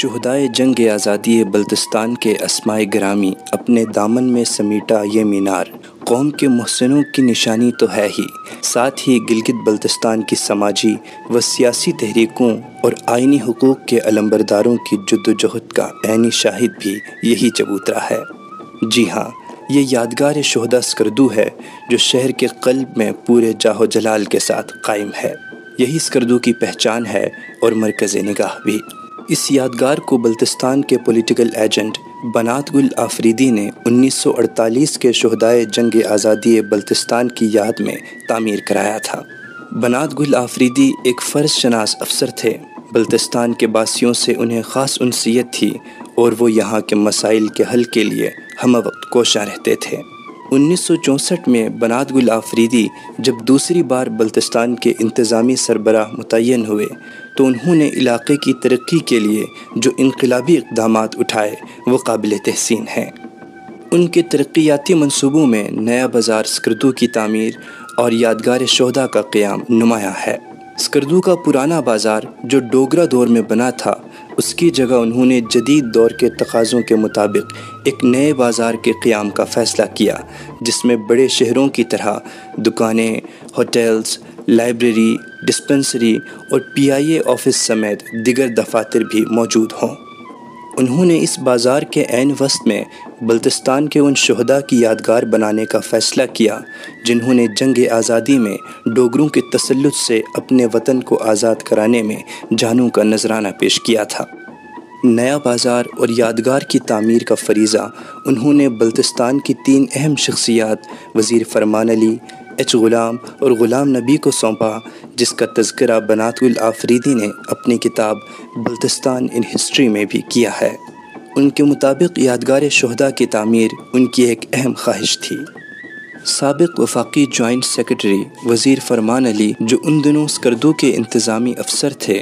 شہدائے جنگ آزادی بلتستان کے اسمائے گرامی اپنے دامن میں سمیٹا یہ مینار قوم کے محسنوں کی نشانی تو ہے ہی، ساتھ ہی گلگت بلتستان کی سماجی و سیاسی تحریکوں اور آئینی حقوق کے علمبرداروں کی جدوجہد کا عینی شاہد بھی یہی چبوترا ہے۔ جی ہاں، یہ یادگار شہداء سکردو ہے جو شہر کے قلب میں پورے جاہ و جلال کے ساتھ قائم ہے۔ یہی سکردو کی پہچان ہے اور مرکز نگاہ بھی۔ اس یادگار کو بلتستان کے پولیٹیکل ایجنٹ بنات گل آفریدی نے 1948 کے شہدائے جنگ آزادی بلتستان کی یاد میں تعمیر کرایا تھا۔ بنات گل آفریدی ایک فرض شناس افسر تھے۔ بلتستان کے باسیوں سے انہیں خاص انسیت تھی اور وہ یہاں کے مسائل کے حل کے لیے ہم وقت کوشاں رہتے تھے۔ 1964 میں بنات گل آفریدی جب دوسری بار بلتستان کے انتظامی سربراہ متعین ہوئے تو انہوں نے علاقے کی ترقی کے لیے جو انقلابی اقدامات اٹھائے وہ قابل تحسین ہیں۔ ان کے ترقیاتی منصوبوں میں نیا بازار سکردو کی تعمیر اور یادگار شہداء کا قیام نمایاں ہے۔ سکردو کا پرانا بازار جو ڈوگرا دور میں بنا تھا، اس کی جگہ انہوں نے جدید دور کے تقاضوں کے مطابق ایک نئے بازار کے قیام کا فیصلہ کیا، جس میں بڑے شہروں کی طرح دکانیں، ہوٹلز، لائبریری، ڈسپنسری اور پی آئی اے آفس سمیت دیگر دفاتر بھی موجود ہوں۔ انہوں نے اس بازار کے عین وسط میں بلتستان کے ان شہداء کی یادگار بنانے کا فیصلہ کیا جنہوں نے جنگ آزادی میں ڈوگروں کے تسلط سے اپنے وطن کو آزاد کرانے میں جانوں کا نذرانہ پیش کیا تھا۔ نیا بازار اور یادگار کی تعمیر کا فریضہ انہوں نے بلتستان کی 3 اہم شخصیات وزیر فرمان علی، ایچ غلام اور غلام نبی کو سونپا، جس کا تذکرہ بنات گل آفریدی نے اپنی کتاب بلتستان ان ہسٹری میں بھی کیا ہے۔ ان کے مطابق یادگار شہداء کی تعمیر ان کی ایک اہم خواہش تھی۔ سابق وفاقی جوائنٹ سیکرٹری وزیر فرمان علی، جو ان دنوں سکردو کے انتظامی افسر تھے،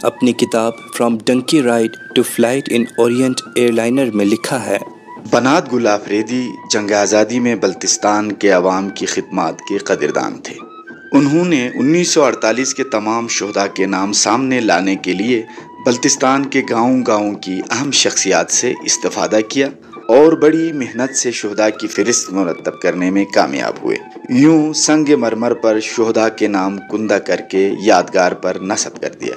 اپنی کتاب from donkey ride to flight in orient airliner میں لکھا ہے: بنات گل آفریدی جنگ آزادی میں بلتستان کے عوام کی خدمات کے قدردان تھے۔ انہوں نے 1948 کے تمام شہداء کے نام سامنے لانے کے لیے بلتستان کے گاؤں کی اہم شخصیات سے استفادہ کیا اور بڑی محنت سے شہداء کی فہرست مرتب کرنے میں کامیاب ہوئے۔ یوں سنگ مرمر پر شہداء کے نام کندہ کر کے یادگار پر نصب کر دیا۔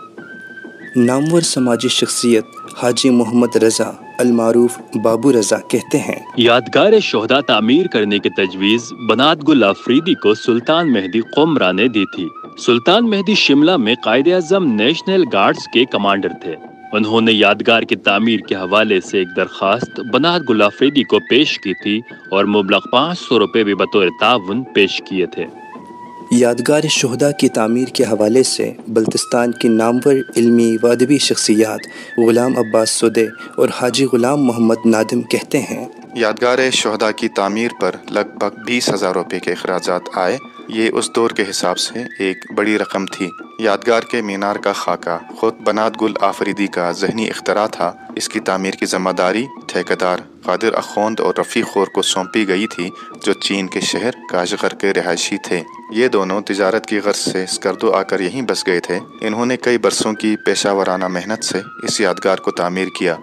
نامور سماجی شخصیت حاجی محمد رضا المعروف بابو رضا کہتے ہیں: یادگار شہداء تعمیر کرنے کی تجویز بنات گل آفریدی کو سلطان مہدی قمرا نے دی تھی۔ سلطان مہدی شملہ میں قائد اعظم نیشنل گارڈز کے کمانڈر تھے۔ انہوں نے یادگار کی تعمیر کے حوالے سے ایک درخواست بنات گل آفریدی کو پیش کی تھی اور مبلغ 500 روپے بھی بطور تعاون پیش کیے تھے۔ یادگار شہداء کی تعمیر کے حوالے سے بلتستان کی نامور علمی و ادبی شخصیات غلام عباس سدے اور حاجی غلام محمد نادم کہتے ہیں: یادگار شہداء کی تعمیر پر لگ بھگ 20,000 روپے کے اخراجات آئے۔ یہ اس دور کے حساب سے ایک بڑی رقم تھی۔ یادگار کے مینار کا خاکہ خود بنات گل آفریدی کا ذہنی اختراع تھا۔ اس کی تعمیر کی ذمہ داری ٹھیکیدار قادر اخوند اور رفیق خور کو سونپی گئی تھی، جو چین کے شہر کاشغر کے رہائشی تھے۔ یہ دونوں تجارت کی غرض سے سکردو آ کر یہیں بس گئے تھے۔ انہوں نے کئی برسوں کی پیشہ ورانہ محنت سے اس یادگار کو تعمیر کیا۔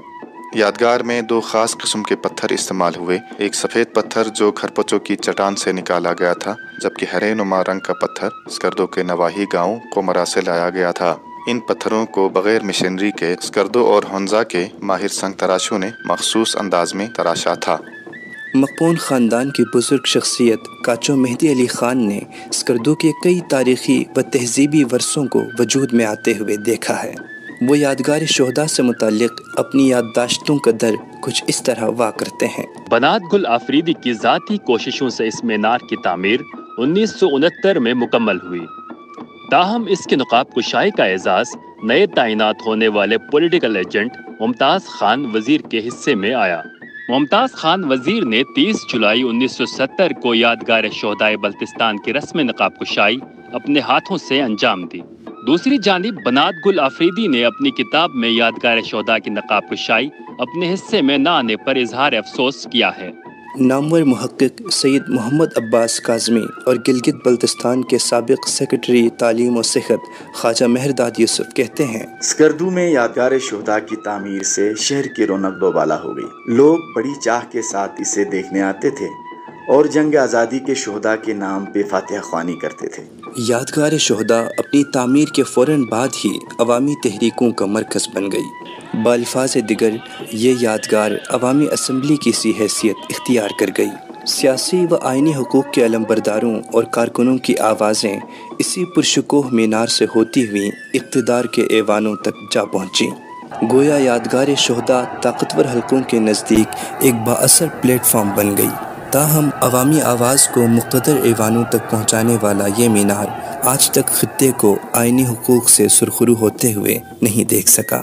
یادگار میں 2 خاص قسم کے پتھر استعمال ہوئے، ایک سفید پتھر جو کھرپچوں کی چٹان سے نکالا گیا تھا، جبکہ ہرے نما رنگ کا پتھر سکردو کے نواحی گاؤں قمرا سے لایا گیا تھا۔ ان پتھروں کو بغیر مشینری کے سکردو اور ہنزا کے ماہر سنگ تراشوں نے مخصوص انداز میں تراشا تھا۔ مقپون خاندان کی بزرگ شخصیت کاچو مہدی علی خان نے سکردو کے کئی تاریخی و تہذیبی ورثوں کو وجود میں آتے ہوئے دیکھا ہے۔ وہ یادگار شہداء سے متعلق اپنی یادداشتوں کا در کچھ اس طرح واہ کرتے ہیں: بنات گل آفریدی کی ذاتی کوششوں سے اس مینار کی تعمیر 1969 میں مکمل ہوئی، تاہم اس کی نقاب کشائی کا اعزاز نئے تعینات ہونے والے پولیٹیکل ایجنٹ ممتاز خان وزیر کے حصے میں آیا۔ ممتاز خان وزیر نے 30 جولائی 1970 کو یادگار شہدائے بلتستان کی رسم نقاب کشائی اپنے ہاتھوں سے انجام دی۔ دوسری جانب بنات گل آفریدی نے اپنی کتاب میں یادگار شہداء کی نقاب کشائی اپنے حصے میں نہ آنے پر اظہار افسوس کیا ہے۔ نامور محقق سید محمد عباس کاظمی اور گلگت بلتستان کے سابق سیکرٹری تعلیم و صحت خواجہ مہرداد یوسف کہتے ہیں، اسکردو میں یادگار شہداء کی تعمیر سے شہر کی رونق دوبالا ہو گئی۔ لوگ بڑی چاہ کے ساتھ اسے دیکھنے آتے تھے اور جنگ آزادی کے شہداء کے نام پہ فاتحہ خوانی کرتے تھے۔ یادگار شہداء اپنی تعمیر کے فوراً بعد ہی عوامی تحریکوں کا مرکز بن گئی۔ بالفاظ دیگر یہ یادگار عوامی اسمبلی کی سی حیثیت اختیار کر گئی۔ سیاسی و آئینی حقوق کے علمبرداروں اور کارکنوں کی آوازیں اسی پرشکوہ مینار سے ہوتی ہوئی اقتدار کے ایوانوں تک جا پہنچیں۔ گویا یادگار شہداء طاقتور حلقوں کے نزدیک ایک بااثر پلیٹ فارم بن گئی، تاہم عوامی آواز کو مقتدر ایوانوں تک پہنچانے والا یہ مینار آج تک خطے کو آئینی حقوق سے سرخرو ہوتے ہوئے نہیں دیکھ سکا۔